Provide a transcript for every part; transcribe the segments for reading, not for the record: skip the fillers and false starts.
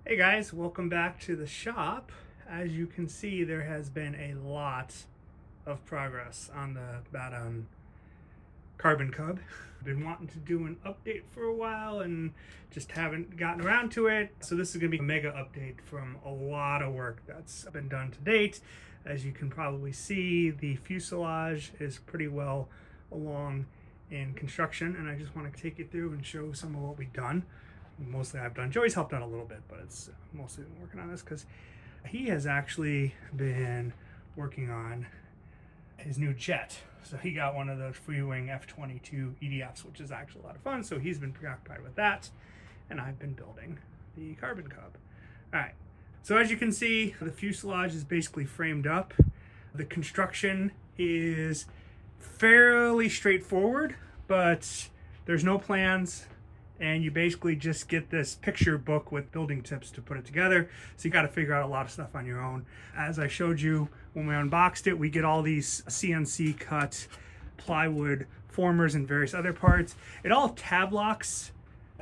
Hey guys, welcome back to the shop. As you can see, there has been a lot of progress on the Badan Carbon Cub. I've been wanting to do an update for a while and just haven't gotten around to it. So this is going to be a mega update from a lot of work that's been done to date. As you can probably see, the fuselage is pretty well along in construction, and I just want to take you through and show some of what we've done. Mostly I've done. Joey's helped out a little bit, but it's mostly been working on this because he has actually been working on his new jet. So he got one of those free-wing F-22 EDFs, which is actually a lot of fun. So he's been preoccupied with that, and I've been building the Carbon Cub. All right. So as you can see, the fuselage is basically framed up. The construction is fairly straightforward, but there's no plans. And you basically just get this picture book with building tips to put it together. So you got to figure out a lot of stuff on your own. As I showed you when we unboxed it, we get all these CNC cut plywood formers and various other parts. It all tab locks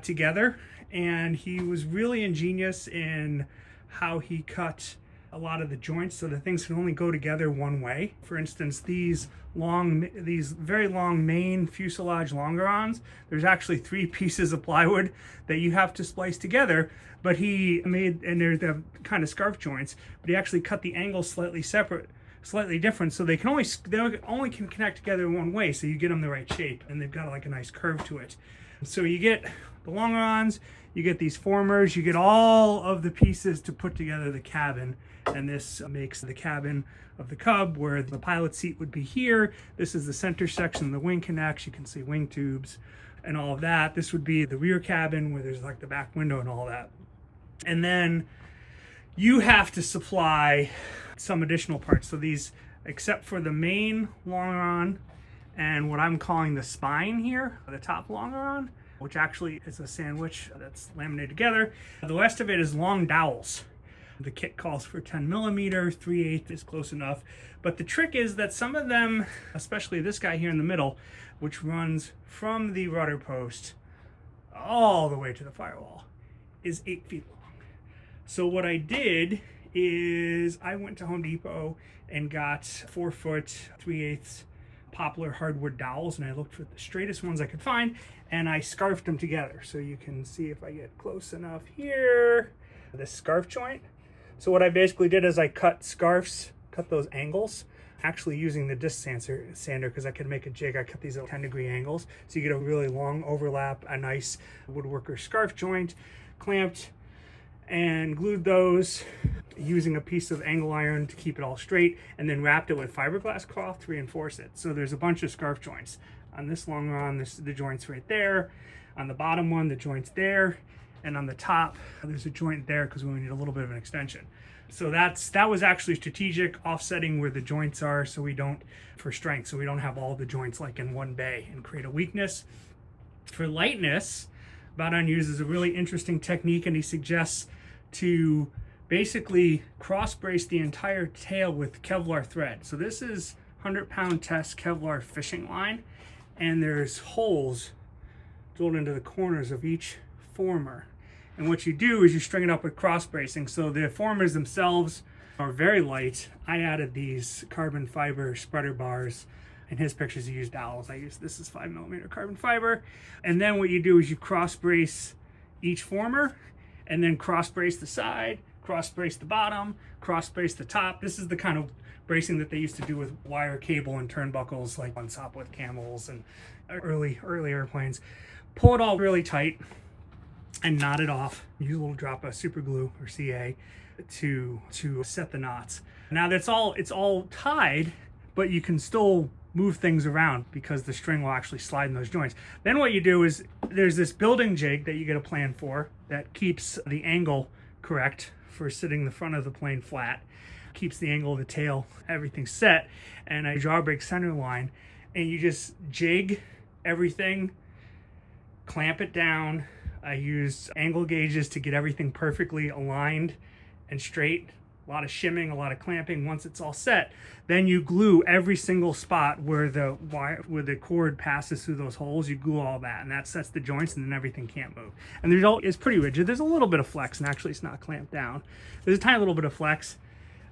together, and he was really ingenious in how he cut a lot of the joints so that things can only go together one way. For instance, these very long main fuselage longerons, there's actually 3 pieces of plywood that you have to splice together, but he made, and they're the kind of scarf joints, but he actually cut the angles slightly different, so they only can connect together one way, so you get them the right shape, and they've got like a nice curve to it. So you get the longerons, you get these formers, you get all of the pieces to put together the cabin, and this makes the cabin of the Cub, where the pilot seat would be here. This is the center section, the wing connects. You can see wing tubes and all of that. This would be the rear cabin, where there's like the back window and all that. And then you have to supply some additional parts. So these, except for the main longeron and what I'm calling the spine here, the top longeron, which actually is a sandwich that's laminated together, the rest of it is long dowels. The kit calls for 10 millimeters, 3/8 is close enough. But the trick is that some of them, especially this guy here in the middle, which runs from the rudder post all the way to the firewall, is 8 feet long. So what I did is I went to Home Depot and got 4-foot, 3/8 poplar hardwood dowels, and I looked for the straightest ones I could find, and I scarfed them together. So you can see if I get close enough here, this scarf joint. So what I basically did is I cut those angles, actually using the disc sander because I could make a jig. I cut these at 10-degree angles, so you get a really long overlap, a nice woodworker scarf joint, clamped and glued those using a piece of angle iron to keep it all straight, and then wrapped it with fiberglass cloth to reinforce it. So there's a bunch of scarf joints. On this longeron, the joint's right there. On the bottom one, the joint's there. And on the top, there's a joint there because we need a little bit of an extension. So that was actually strategic, offsetting where the joints are for strength, so we don't have all the joints like in one bay and create a weakness. For lightness, Badan uses a really interesting technique, and he suggests to basically cross brace the entire tail with Kevlar thread. So this is 100-pound test Kevlar fishing line, and there's holes drilled into the corners of each former. And what you do is you string it up with cross bracing. So the formers themselves are very light. I added these carbon fiber spreader bars. In his pictures, he used dowels. This is 5 millimeter carbon fiber. And then what you do is you cross brace each former, and then cross brace the side, cross brace the bottom, cross brace the top. This is the kind of bracing that they used to do with wire cable and turnbuckles, like on Sopwith Camels and early airplanes. Pull it all really tight and knot it off. Use a little drop of super glue or CA to set the knots. Now it's all tied, but you can still move things around because the string will actually slide in those joints. Then what you do is there's this building jig that you get a plan for that keeps the angle correct for sitting the front of the plane flat, keeps the angle of the tail, everything set, and a drawbridge center line, and you just jig everything, clamp it down. I used angle gauges to get everything perfectly aligned and straight, A lot of shimming, a lot of clamping. Once it's all set, then you glue every single spot where the cord passes through those holes. You glue all that, and that sets the joints, and then everything can't move. And the result is pretty rigid. There's a little bit of flex, and actually it's not clamped down. There's a tiny little bit of flex,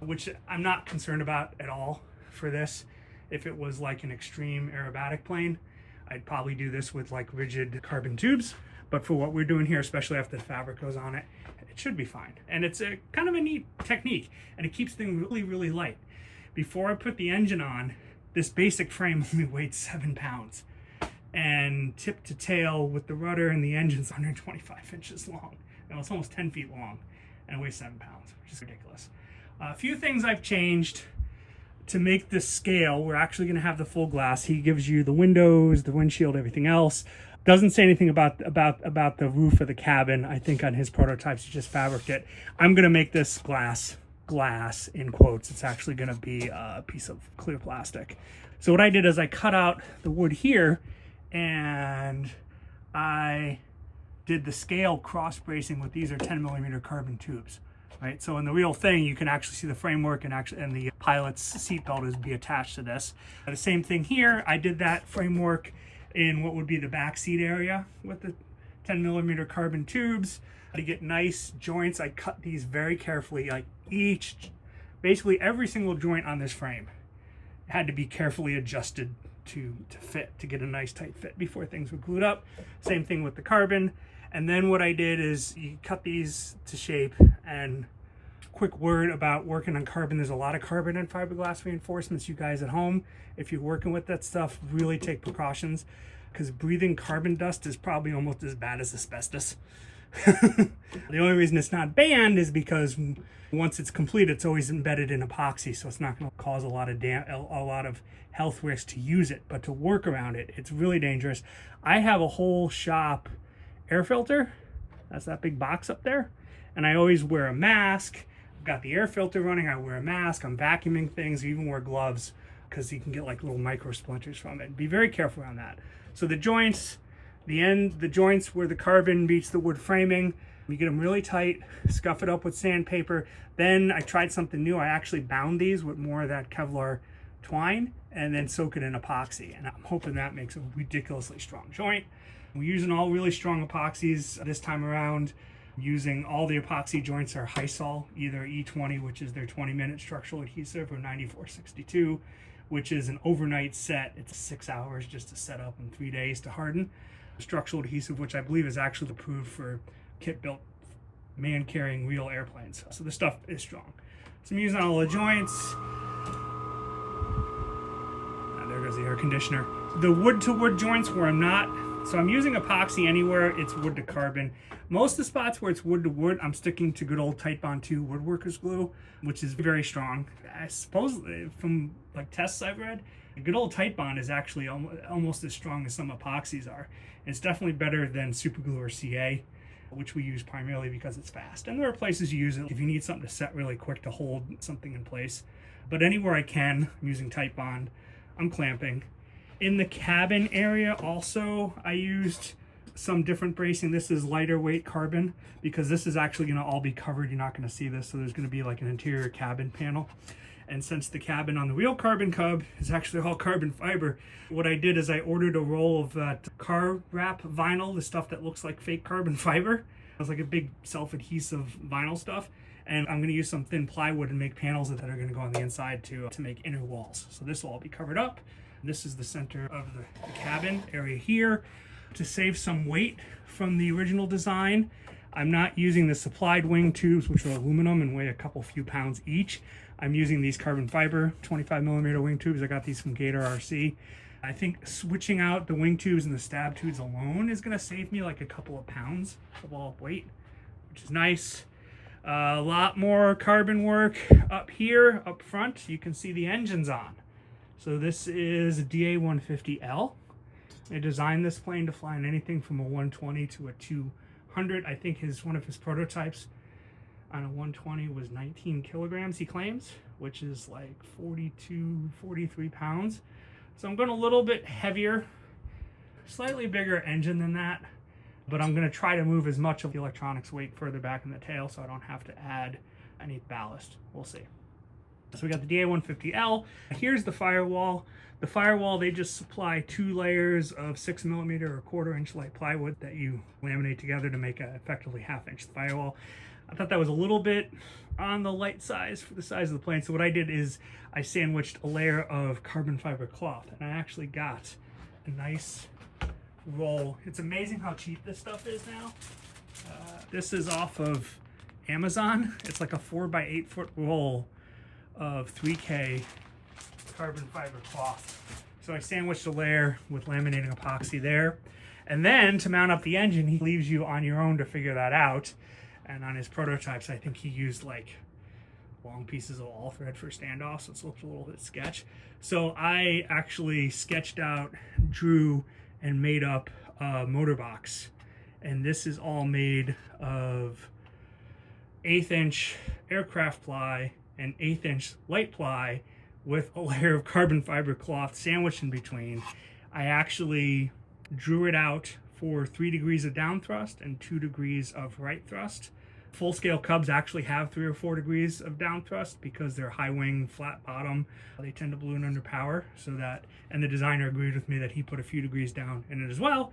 which I'm not concerned about at all for this. If it was like an extreme aerobatic plane, I'd probably do this with like rigid carbon tubes. But for what we're doing here, especially after the fabric goes on it, it should be fine. And it's a kind of a neat technique, and it keeps things really, really light. Before I put the engine on, this basic frame only weighed 7 pounds. And tip to tail with the rudder and the engine's 125 inches long. And it's almost 10 feet long, and it weighs 7 pounds, which is ridiculous. A few things I've changed to make this scale. We're actually going to have the full glass. He gives you the windows, the windshield, everything else. Doesn't say anything about the roof of the cabin. I think on his prototypes he just fabricated it. I'm going to make this glass in quotes. It's actually going to be a piece of clear plastic. So what I did is I cut out the wood here, and I did the scale cross bracing with these are 10mm carbon tubes. Right, so in the real thing, you can actually see the framework and the pilot's seatbelt is be attached to this. The same thing here. I did that framework in what would be the back seat area with the 10mm carbon tubes to get nice joints. I cut these very carefully. Like basically every single joint on this frame had to be carefully adjusted to fit, to get a nice tight fit before things were glued up. Same thing with the carbon. And then what I did is you cut these to shape. And quick word about working on carbon. There's a lot of carbon and fiberglass reinforcements. You guys at home, if you're working with that stuff, really take precautions, because breathing carbon dust is probably almost as bad as asbestos. The only reason it's not banned is because once it's complete, it's always embedded in epoxy, so it's not going to cause a lot of health risk to use it. But to work around it, it's really dangerous. I have a whole shop air filter. That's that big box up there. And I always wear a mask. I've got the air filter running. I wear a mask. I'm vacuuming things. I even wear gloves because you can get like little micro splinters from it. Be very careful around that. So the joints, the joints where the carbon meets the wood framing, you get them really tight, scuff it up with sandpaper. Then I tried something new. I actually bound these with more of that Kevlar twine and then soak it in epoxy. And I'm hoping that makes a ridiculously strong joint. We're using all really strong epoxies this time around. Using all the epoxy joints are Hysol, either E20, which is their 20-minute structural adhesive, or 9462, which is an overnight set. It's 6 hours just to set up and 3 days to harden. Structural adhesive, which I believe is actually approved for kit-built man-carrying real airplanes. So this stuff is strong. So I'm using all the joints. And there goes the air conditioner. The wood-to-wood joints where I'm not, so I'm using epoxy anywhere it's wood to carbon. Most of the spots where it's wood to wood, I'm sticking to good old Titebond 2 woodworkers glue, which is very strong. I suppose from like tests I've read, good old Titebond is actually almost as strong as some epoxies are. It's definitely better than super glue or CA, which we use primarily because it's fast. And there are places you use it if you need something to set really quick to hold something in place. But anywhere I can, I'm using Titebond. I'm clamping. In the cabin area also, I used some different bracing. This is lighter weight carbon because this is actually going to all be covered. You're not going to see this, so there's going to be like an interior cabin panel. And since the cabin on the real Carbon Cub is actually all carbon fiber, what I did is I ordered a roll of that car wrap vinyl, the stuff that looks like fake carbon fiber. It was like a big self-adhesive vinyl stuff. And I'm going to use some thin plywood and make panels that are going to go on the inside to make inner walls. So this will all be covered up. This is the center of the cabin area here. To save some weight from the original design, I'm not using the supplied wing tubes, which are aluminum and weigh a few pounds each. I'm using these carbon fiber 25mm wing tubes. I got these from Gator RC. I think switching out the wing tubes and the stab tubes alone is going to save me like a couple of pounds of all weight, which is nice. A lot more carbon work up here, up front. You can see the engines on. So this is a DA-150L. I designed this plane to fly in anything from a 120 to a 200. I think one of his prototypes on a 120 was 19 kilograms, he claims, which is like 42, 43 pounds. So I'm going a little bit heavier, slightly bigger engine than that, but I'm going to try to move as much of the electronics weight further back in the tail so I don't have to add I need ballast. We'll see. So we got the DA150L. Here's the firewall. The firewall, they just supply 2 layers of 6mm or 1/4 inch light plywood that you laminate together to make a effectively 1/2 inch firewall. I thought that was a little bit on the light size for the size of the plane. So what I did is I sandwiched a layer of carbon fiber cloth, and I actually got a nice roll. It's amazing how cheap this stuff is now. This is off of Amazon. It's like a 4x8 foot roll of 3K carbon fiber cloth. So I sandwiched a layer with laminating epoxy there. And then to mount up the engine, he leaves you on your own to figure that out. And on his prototypes, I think he used like long pieces of all thread for standoff, so it looks a little bit sketch. So I actually sketched out, drew, and made up a motor box. And this is all made of 1/8 inch aircraft ply and 1/8 inch light ply with a layer of carbon fiber cloth sandwiched in between. I actually drew it out for 3 degrees of down thrust and 2 degrees of right thrust. Full scale Cubs actually have 3 or 4 degrees of down thrust because they're high wing, flat bottom. They tend to balloon under power, so that, and the designer agreed with me that he put a few degrees down in it as well.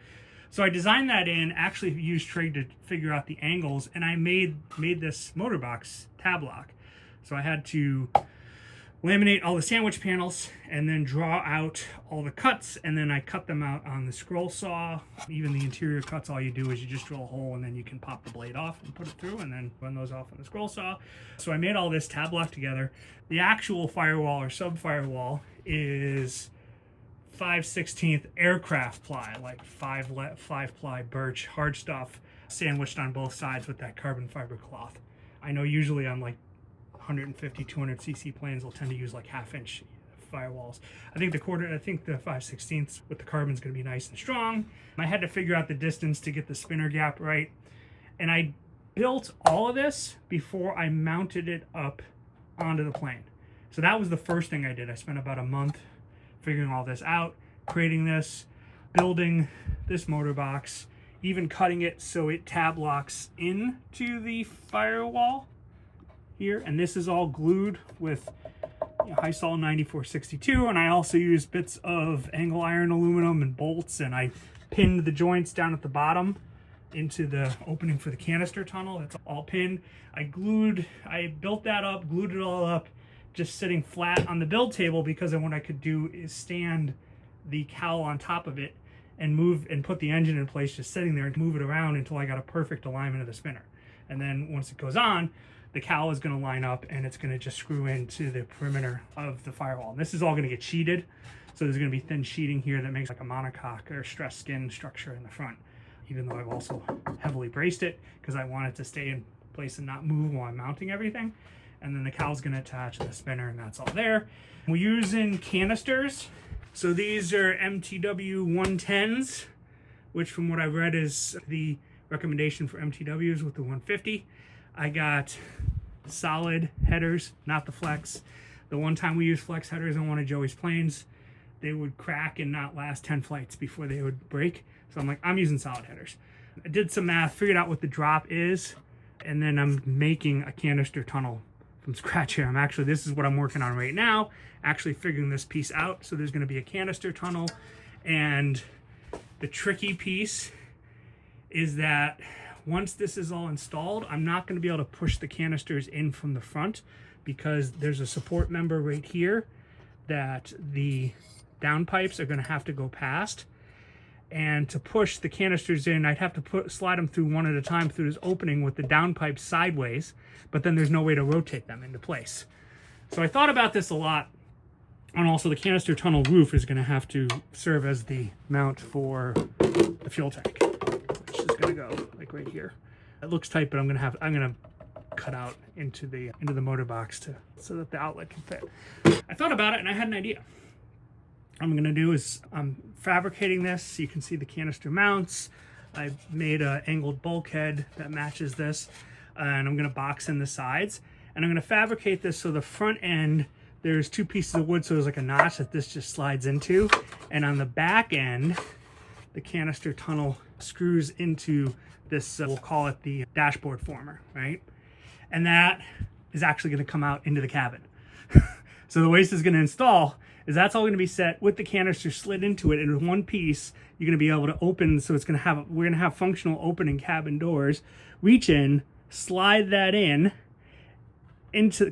So I designed that in, actually used trig to figure out the angles, and I made this motor box tab lock. So I had to laminate all the sandwich panels and then draw out all the cuts, and then I cut them out on the scroll saw. Even the interior cuts, all you do is you just drill a hole and then you can pop the blade off and put it through and then run those off on the scroll saw. So I made all this tab lock together. The actual firewall or sub firewall is 5/16 aircraft ply, like 5 ply birch hard stuff sandwiched on both sides with that carbon fiber cloth. I know usually on like 150, 200 cc planes will tend to use like 1/2 inch firewalls. I think the 5/16 with the carbon is going to be nice and strong. I had to figure out the distance to get the spinner gap right. And I built all of this before I mounted it up onto the plane. So that was the first thing I did. I spent about a month figuring all this out, creating this, building this motor box, even cutting it so it tab locks into the firewall here. And this is all glued with Hysol 9462, and I also used bits of angle iron aluminum and bolts, and I pinned the joints down at the bottom into the opening for the canister tunnel. That's all pinned. I built that up, glued it all up, just sitting flat on the build table, because then what I could do is stand the cowl on top of it and move and put the engine in place, just sitting there, and move it around until I got a perfect alignment of the spinner. And then once it goes on, the cowl is going to line up and it's going to just screw into the perimeter of the firewall. And this is all going to get sheeted. So there's going to be thin sheeting here that makes like a monocoque or stress skin structure in the front, even though I've also heavily braced it because I want it to stay in place and not move while I'm mounting everything. And then the cowl's going to attach to the spinner, and that's all there. We're using canisters. So these are MTW 110s, which from what I've read is the recommendation for MTWs with the 150. I got solid headers, not the flex. The one time we used flex headers on one of Joey's planes, they would crack and not last 10 flights before they would break. So I'm like, I'm using solid headers. I did some math, figured out what the drop is, and then I'm making a canister tunnel from scratch here. This is what I'm working on right now, actually figuring this piece out. So there's going to be a canister tunnel, and the tricky piece is that once this is all installed, I'm not going to be able to push the canisters in from the front because there's a support member right here that the downpipes are going to have to go past. And to push the canisters in, I'd have to slide them through one at a time through this opening with the downpipes sideways, but then there's no way to rotate them into place. So I thought about this a lot. And also the canister tunnel roof is going to have to serve as the mount for the fuel tank, which is going to go like right here. It looks tight, but I'm going to cut out into the motor box so that the outlet can fit. I thought about it and I had an idea. What I'm going to do is I'm fabricating this so you can see the canister mounts. I made an angled bulkhead that matches this, and I'm going to box in the sides. And I'm going to fabricate this so the front end, there's 2 pieces of wood, so there's like a notch that this just slides into. And on the back end, the canister tunnel screws into this, we'll call it the dashboard former, right? And that is actually going to come out into the cabin. So the way this is going to install is that's all going to be set with the canister slid into it in one piece. You're going to be able to open, so it's going to have, we're going to have functional opening cabin doors. Reach in, slide that in,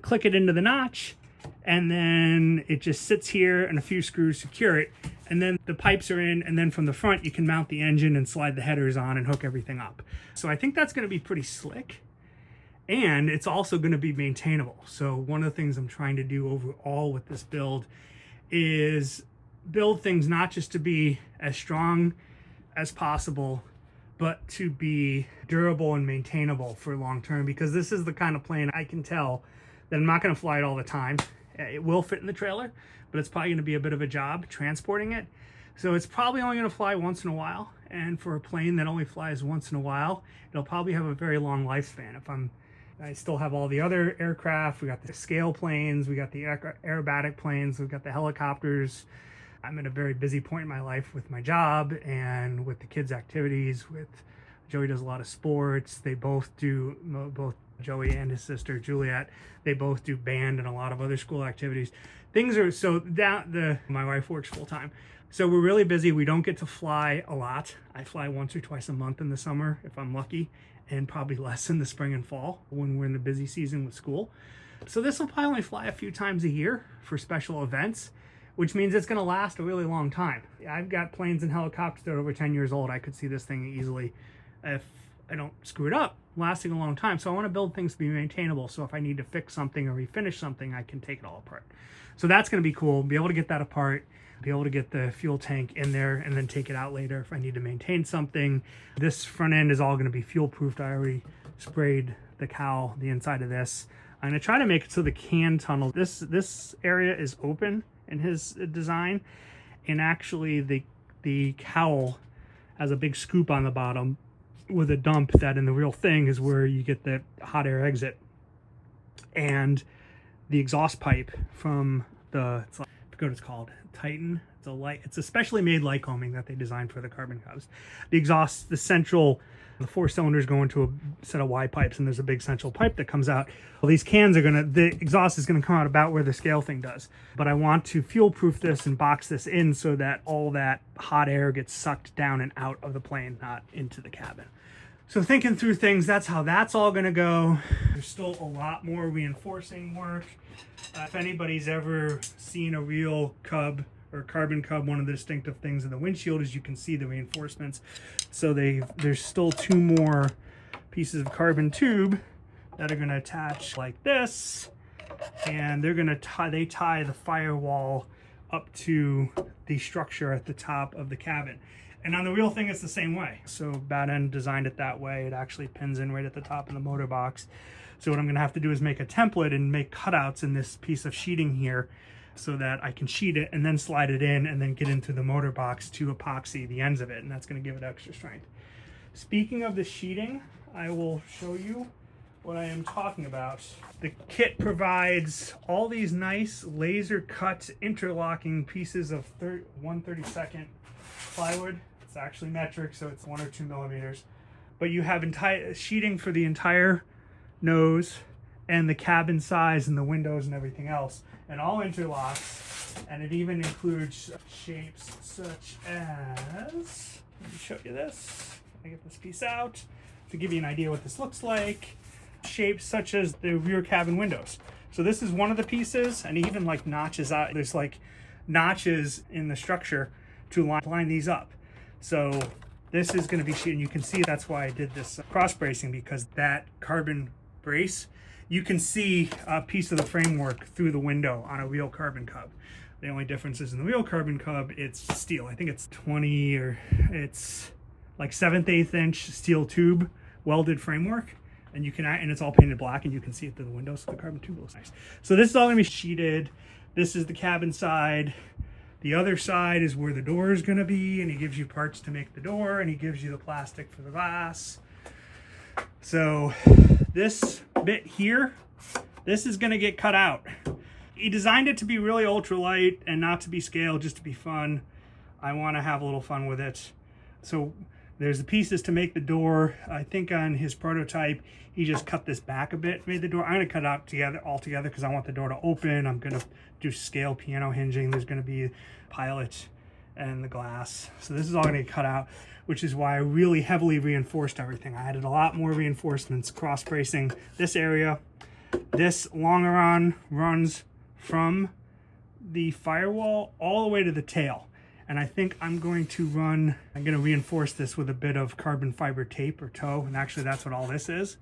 click it into the notch, and then it just sits here and a few screws secure it. And then the pipes are in, and then from the front you can mount the engine and slide the headers on and hook everything up. So I think that's going to be pretty slick. And it's also going to be maintainable. So one of the things I'm trying to do overall with this build is build things not just to be as strong as possible, but to be durable and maintainable for long term, because this is the kind of plane I can tell that I'm not going to fly it all the time. It will fit in the trailer, but it's probably going to be a bit of a job transporting it. So it's probably only going to fly once in a while. And for a plane that only flies once in a while, it'll probably have a very long lifespan. I still have all the other aircraft. We got the scale planes, we got the aerobatic planes, we've got the helicopters. I'm at a very busy point in my life with my job and with the kids' activities. Joey does a lot of sports. They both Joey and his sister Juliet, they both do band and a lot of other school activities. Things are so my wife works full time. So we're really busy. We don't get to fly a lot. I fly once or twice a month in the summer if I'm lucky, and probably less in the spring and fall when we're in the busy season with school. So this will probably only fly a few times a year for special events, which means it's going to last a really long time. I've got planes and helicopters that are over 10 years old. I could see this thing easily, if I don't screw it up, lasting a long time. So I want to build things to be maintainable. So if I need to fix something or refinish something, I can take it all apart. So that's going to be cool. Be able to get that apart, be able to get the fuel tank in there and then take it out later if I need to maintain something. This front end is all going to be fuel proofed. I already sprayed the cowl, the inside of this. I'm going to try to make it so the can tunnel, this area is open in his design, and actually the cowl has a big scoop on the bottom with a dump that in the real thing is where you get the hot air exit. And the exhaust pipe from I forget what it's called, Titan. It's a specially made Lycoming that they designed for the Carbon Cubs. The exhaust, the 4 cylinders go into a set of Y pipes, and there's a big central pipe that comes out. Well, these cans the exhaust is gonna come out about where the scale thing does. But I want to fuel proof this and box this in so that all that hot air gets sucked down and out of the plane, not into the cabin. So thinking through things, that's how that's all gonna go. There's still a lot more reinforcing work. If anybody's ever seen a real Cub or Carbon Cub, one of the distinctive things in the windshield is you can see the reinforcements. So there's still 2 more pieces of carbon tube that are gonna attach like this, and they tie the firewall up to the structure at the top of the cabin. And on the real thing, it's the same way. So Badan designed it that way. It actually pins in right at the top of the motor box. So what I'm gonna have to do is make a template and make cutouts in this piece of sheeting here so that I can sheet it and then slide it in and then get into the motor box to epoxy the ends of it. And that's gonna give it extra strength. Speaking of the sheeting, I will show you what I am talking about. The kit provides all these nice laser cut interlocking pieces of 1/32 plywood. It's actually metric, so it's 1 or 2 millimeters. But you have entire sheeting for the entire nose and the cabin size and the windows and everything else, and all interlocks. And it even includes shapes such as, let me show you this. I get this piece out to give you an idea what this looks like. Shapes such as the rear cabin windows. So this is one of the pieces, and even like notches out. There's like notches in the structure to line these up. So this is going to be sheet, and you can see that's why I did this cross bracing, because that carbon brace, you can see a piece of the framework through the window on a real Carbon Cub. The only difference is in the real Carbon Cub, it's steel. I think it's 20 or it's like 1/7 inch steel tube welded framework, and it's all painted black, and you can see it through the window, so the carbon tube looks nice. So this is all going to be sheeted. This is the cabin side. The other side is where the door is going to be, and he gives you parts to make the door, and he gives you the plastic for the glass. So this bit here, this is going to get cut out. He designed it to be really ultralight and not to be scaled, just to be fun. I want to have a little fun with it. So There's the pieces to make the door. I think on his prototype, he just cut this back a bit, made the door. I'm gonna cut it out all together because I want the door to open. I'm gonna do scale piano hinging. There's gonna be pilot and the glass. So this is all gonna get cut out, which is why I really heavily reinforced everything. I added a lot more reinforcements, cross bracing this area. This longeron runs from the firewall all the way to the tail. And I think I'm going to reinforce this with a bit of carbon fiber tape or tow. And actually that's what all this is.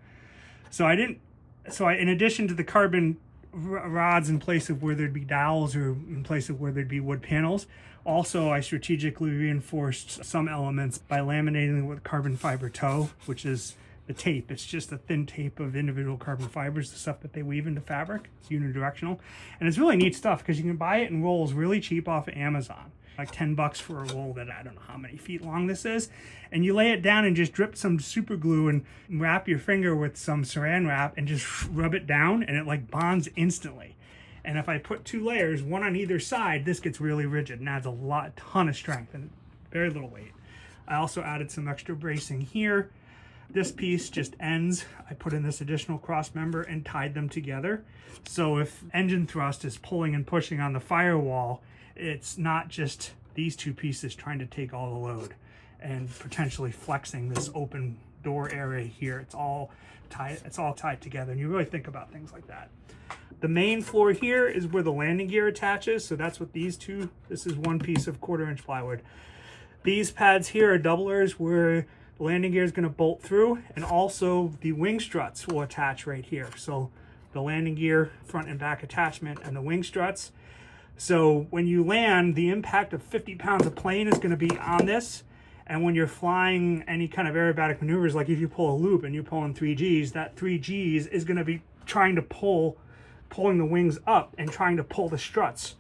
So in addition to the carbon rods in place of where there'd be dowels or in place of where there'd be wood panels, also I strategically reinforced some elements by laminating with carbon fiber tow, which is the tape. It's just a thin tape of individual carbon fibers, the stuff that they weave into fabric. It's unidirectional. And it's really neat stuff because you can buy it in rolls really cheap off of Amazon. Like 10 bucks for a roll that I don't know how many feet long this is. And you lay it down and just drip some super glue and wrap your finger with some saran wrap and just rub it down, and it like bonds instantly. And if I put 2 layers, one on either side, this gets really rigid and adds a ton of strength and very little weight. I also added some extra bracing here. This piece just ends. I put in this additional cross member and tied them together. So if engine thrust is pulling and pushing on the firewall, it's not just these 2 pieces trying to take all the load and potentially flexing this open door area here. It's all tied together, and you really think about things like that. The main floor here is where the landing gear attaches. So that's what these 2, this is 1 piece of 1/4 inch plywood. These pads here are doublers where the landing gear is going to bolt through, and also the wing struts will attach right here. So the landing gear front and back attachment and the wing struts. So when you land, the impact of 50 pounds of plane is going to be on this. And when you're flying any kind of aerobatic maneuvers, like if you pull a loop and you're pulling 3Gs, that 3Gs is going to be trying to pulling the wings up and trying to pull the struts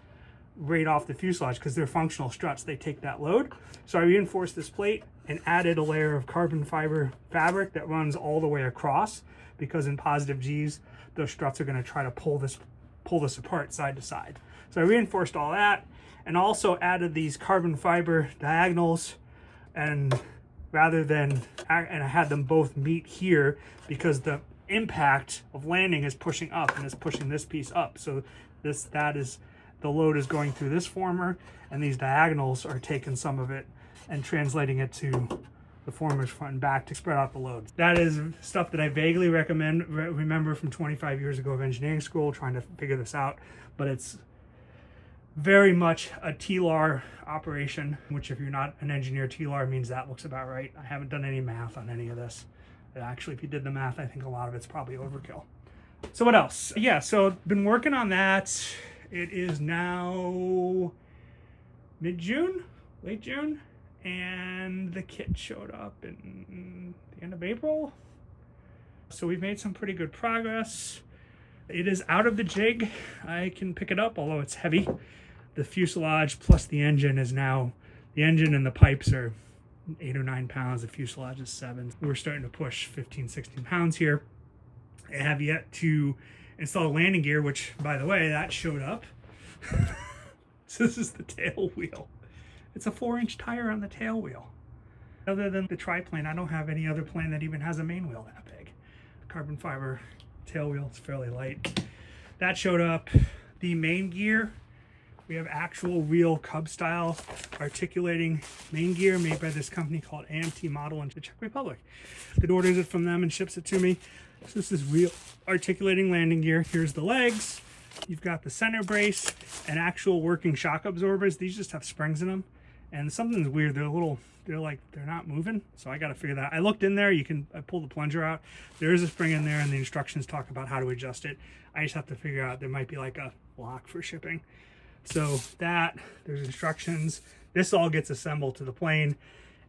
right off the fuselage because they're functional struts. They take that load. So I reinforced this plate and added a layer of carbon fiber fabric that runs all the way across, because in positive Gs, those struts are going to try to pull this apart side to side. So I reinforced all that and also added these carbon fiber diagonals, and I had them both meet here because the impact of landing is pushing up and is pushing this piece up. So the load is going through this former, and these diagonals are taking some of it and translating it to the former's front and back to spread out the load. That is stuff that I vaguely remember from 25 years ago of engineering school, trying to figure this out, but it's very much a TLAR operation, which if you're not an engineer, TLAR means that looks about right. I haven't done any math on any of this. Actually, if you did the math, I think a lot of it's probably overkill. So what else? Yeah, so I've been working on that. It is now mid-June, late June, and the kit showed up in the end of April. So we've made some pretty good progress. It is out of the jig. I can pick it up, although it's heavy. The fuselage plus the engine is now, the engine and the pipes are 8 or 9 pounds. The fuselage is 7. We're starting to push 15, 16 pounds here. I have yet to install landing gear, which, by the way, that showed up. So this is the tail wheel. It's a 4-inch tire on the tail wheel. Other than the triplane, I don't have any other plane that even has a main wheel that big. Carbon fiber tail wheel, it's fairly light. That showed up. The main gear, we have actual real Cub style articulating main gear made by this company called AMT Model in the Czech Republic. It orders it from them and ships it to me. So this is real articulating landing gear. Here's the legs. You've got the center brace and actual working shock absorbers. These just have springs in them. And something's weird. They're not moving. So I got to figure that out. I looked in there. I pulled the plunger out. There is a spring in there, and the instructions talk about how to adjust it. I just have to figure out, there might be like a lock for shipping. So there's instructions. This all gets assembled to the plane.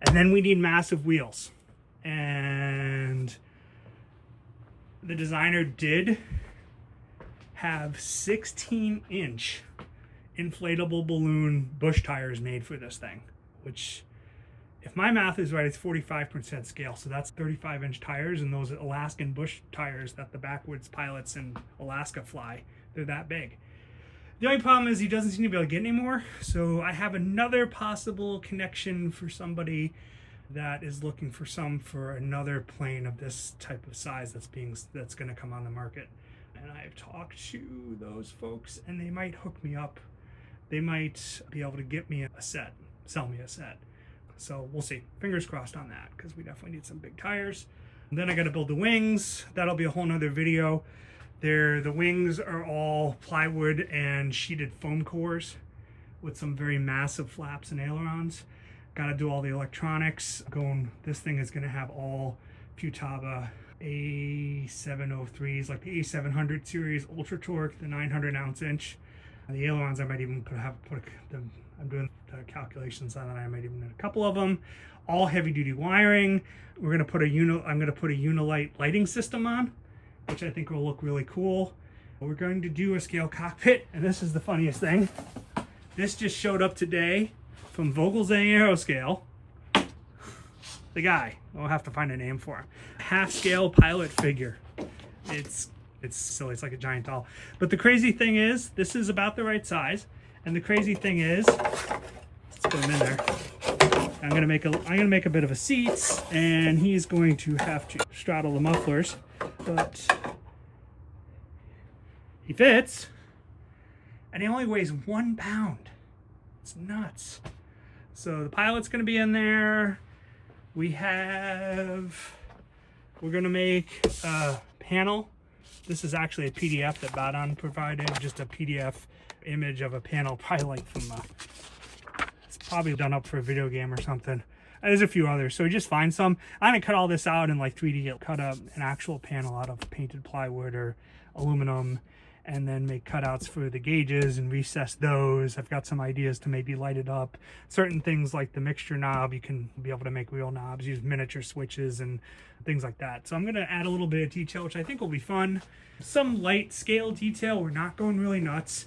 And then we need massive wheels. And the designer did have 16-inch inflatable balloon bush tires made for this thing, which, if my math is right, it's 45% scale. So that's 35-inch tires, and those Alaskan bush tires that the backwoods pilots in Alaska fly, they're that big. The only problem is he doesn't seem to be able to get any more. So I have another possible connection for somebody that is looking for some for another plane of this type of size that's going to come on the market. And I've talked to those folks, and they might hook me up. They might be able to get me a set, sell me a set. So we'll see. Fingers crossed on that, because we definitely need some big tires. And then I got to build the wings. That'll be a whole nother video. The wings are all plywood and sheeted foam cores with some very massive flaps and ailerons. Got to do all the electronics. This thing is going to have all Futaba A703s, like the A700 series Ultra Torque, the 900 ounce inch. The ailerons, I might even I'm doing the calculations on that. I might even need a couple of them. All heavy duty wiring. I'm going to put a Unilite lighting system on, which I think will look really cool. We're going to do a scale cockpit, and this is the funniest thing. This just showed up today from Vogelzang Aeroscale. The guy, I'll have to find a name for him. Half scale pilot figure. It's silly, it's like a giant doll. But the crazy thing is, this is about the right size. And the crazy thing is, let's put him in there. I'm gonna make a bit of a seat, and he's going to have to straddle the mufflers, but he fits, and he only weighs 1 pound. It's nuts. So the pilot's gonna be in there. We're gonna make a panel. This is actually a PDF that Badan provided, just a PDF image of a panel, probably like from it's probably done up for a video game or something. There's a few others, so just find some. I'm gonna cut all this out in like 3D, cut up an actual panel out of painted plywood or aluminum, and then make cutouts for the gauges and recess those. I've got some ideas to maybe light it up. Certain things like the mixture knob, you can be able to make real knobs, use miniature switches and things like that. So I'm gonna add a little bit of detail, which I think will be fun. Some light scale detail. We're not going really nuts.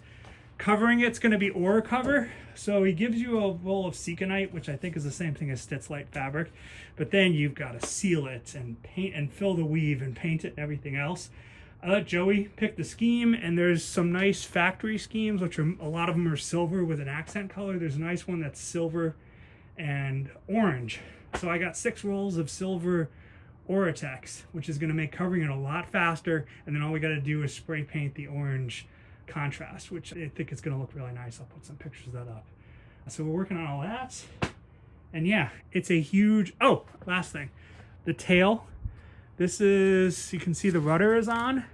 Covering it's going to be ore cover. So he gives you a roll of Seconite, which I think is the same thing as Stitz Light fabric. But then you've got to seal it and paint and fill the weave and paint it and everything else. I let Joey pick the scheme, and there's some nice factory schemes, which are, a lot of them are silver with an accent color. There's a nice one that's silver and orange. So I got 6 rolls of silver Oratex, which is going to make covering it a lot faster. And then all we got to do is spray paint the orange contrast, which I think it's going to look really nice. I'll put some pictures of that up. So we're working on all that. And yeah, it's a huge, oh, last thing, the tail. This is, you can see the rudder is on.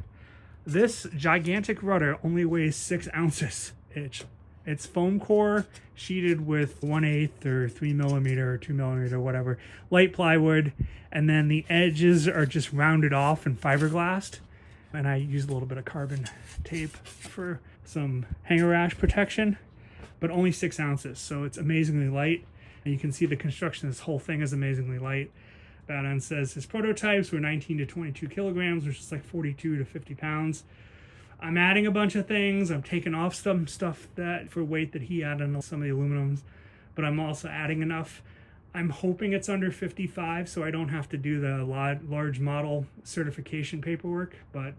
This gigantic rudder only weighs 6 ounces. It's foam core sheeted with 1/8 or 3 millimeter or 2 millimeter, whatever, light plywood. And then the edges are just rounded off and fiberglassed. And I used a little bit of carbon tape for some hanger rash protection, but only 6 ounces. So it's amazingly light. And you can see the construction, this whole thing is amazingly light. Badan says his prototypes were 19 to 22 kilograms, which is like 42 to 50 pounds. I'm adding a bunch of things. I'm taking off some stuff that for weight that he added on some of the aluminums, but I'm also adding enough. I'm hoping it's under 55, so I don't have to do the large model certification paperwork. But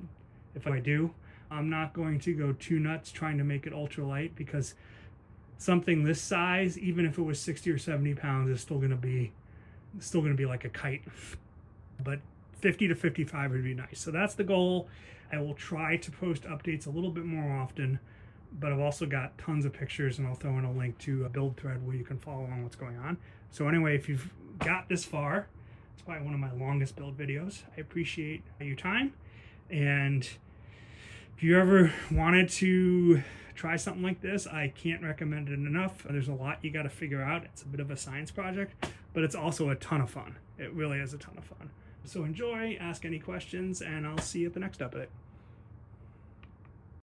if I do, I'm not going to go too nuts trying to make it ultra light, because something this size, even if it was 60 or 70 pounds, is still going to be like a kite. But 50 to 55 would be nice. So that's the goal. I will try to post updates a little bit more often, but I've also got tons of pictures, and I'll throw in a link to a build thread where you can follow along what's going on. So anyway, if you've got this far, it's probably one of my longest build videos. I appreciate your time. And if you ever wanted to try something like this, I can't recommend it enough. There's a lot you got to figure out. It's a bit of a science project, but it's also a ton of fun. It really is a ton of fun. So enjoy, ask any questions, and I'll see you at the next update.